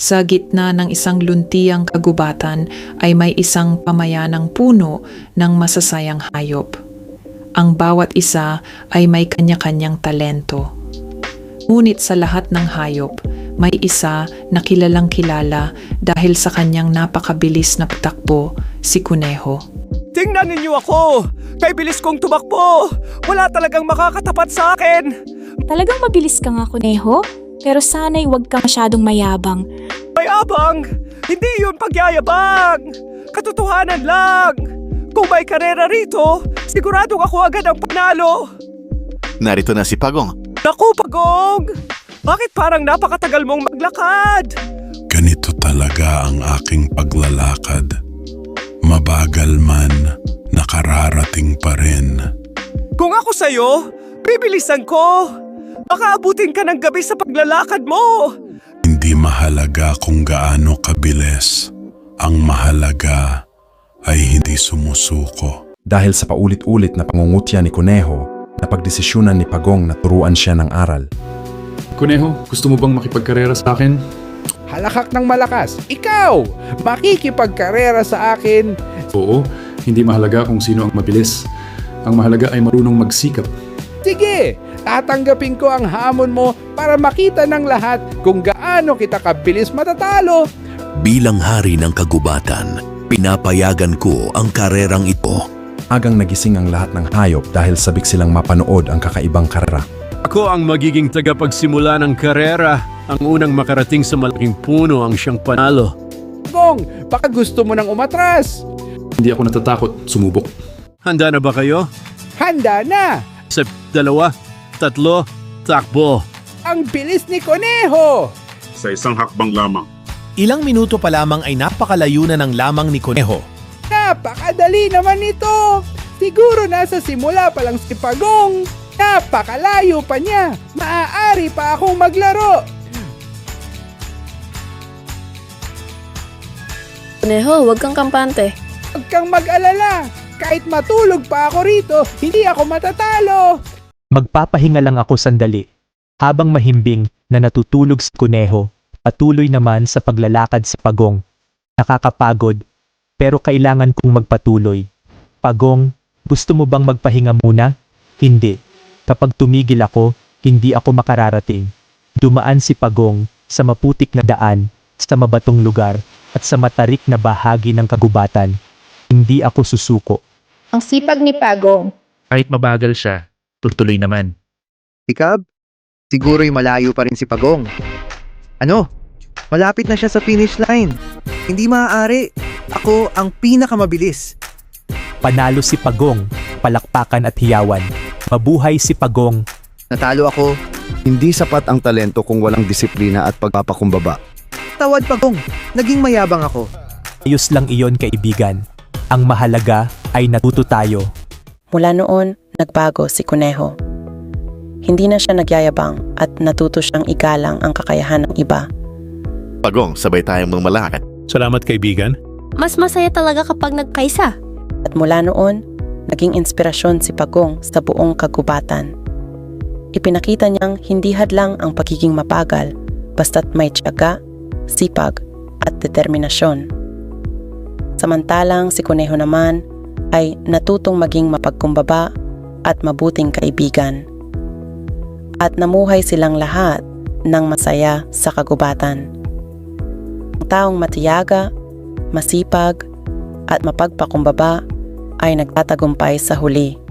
Sa gitna ng isang luntiang kagubatan ay may isang pamayanang puno ng masasayang hayop. Ang bawat isa ay may kanya-kanyang talento. Ngunit sa lahat ng hayop, may isa na kilalang kilala dahil sa kanyang napakabilis na patakbo, si Kuneho. Tingnan ninyo ako! Kay bilis kong tumakbo! Wala talagang makakatapat sa akin! Talagang mabilis ka nga, Kuneho. Pero sana'y huwag ka masyadong mayabang. Mayabang! Hindi yun pagyayabang! Katotohanan lang! Kung may karera rito, siguradong ako agad ang panalo! Narito na si Pagong. Naku, Pagong! Bakit parang napakatagal mong maglakad? Ganito talaga ang aking paglalakad. Mabagal man, nakararating pa rin. Kung ako sa'yo, bibilisan ko! Baka abutin ka ng gabi sa paglalakad mo! Hindi mahalaga kung gaano kabilis. Ang mahalaga ay hindi sumusuko. Dahil sa paulit-ulit na pangungutya ni Kuneho, napagdesisyonan ni Pagong na turuan siya ng aral. Kuneho, gusto mo bang makipagkarera sa akin? Halakak ng malakas. Ikaw! Makikipagkarera sa akin. Oo, hindi mahalaga kung sino ang mabilis. Ang mahalaga ay marunong magsikap. Sige! Tatanggapin ko ang hamon mo para makita ng lahat kung gaano kita kabilis matatalo. Bilang hari ng kagubatan, pinapayagan ko ang karerang ito. Agang nagising ang lahat ng hayop dahil sabik silang mapanood ang kakaibang karera. Ako ang magiging tagapagsimula ng karera. Ang unang makarating sa malaking puno ang siyang panalo. Gong, baka gusto mo nang umatras. Hindi ako natatakot, sumubok. Handa na ba kayo? Handa na! Sa 2, 3, takbo! Ang bilis ni Kuneho! Sa isang hakbang lamang. Ilang minuto pa lamang ay napakalayo na ng lamang ni Kuneho. Napakadali naman ito! Siguro nasa simula pa lang si Pagong. Napakalayo pa niya. Maaari pa akong maglaro. Kuneho, huwag kang kampante. Huwag kang mag-alala. Kahit matulog pa ako rito, hindi ako matatalo. Magpapahinga lang ako sandali. Habang mahimbing na natutulog si Kuneho, patuloy naman sa paglalakad si Pagong. Nakakapagod, pero kailangan kong magpatuloy. Pagong, gusto mo bang magpahinga muna? Hindi. Kapag tumigil ako, hindi ako makararating. Dumaan si Pagong sa maputik na daan, sa mabatong lugar, at sa matarik na bahagi ng kagubatan. Hindi ako susuko. Ang sipag ni Pagong. Kahit mabagal siya, tutuloy naman. Ikab, siguro'y malayo pa rin si Pagong. Ano? Malapit na siya sa finish line. Hindi maaari. Ako ang pinakamabilis. Panalo si Pagong, palakpakan at hiyawan. Mabuhay si Pagong. Natalo ako. Hindi sapat ang talento kung walang disiplina at pagpapakumbaba. Tawad Pagong. Naging mayabang ako. Ayos lang iyon, kaibigan. Ang mahalaga ay natuto tayo. Mula noon, nagbago si Kuneho. Hindi na siya nagyayabang at natuto siyang igalang ang kakayahan ng iba. Pagong, sabay tayong mamalakad. Salamat, kaibigan. Mas masaya talaga kapag nagkaisa. At mula noon, naging inspirasyon si Pagong sa buong kagubatan. Ipinakita niyang hindi hadlang ang pagiging mabagal basta't may tiyaga, sipag at determinasyon. Samantalang si Kuneho naman ay natutong maging mapagkumbaba at mabuting kaibigan. At namuhay silang lahat ng masaya sa kagubatan. Ang taong matiyaga, masipag at mapagpakumbaba ay nagtatagumpay sa huli.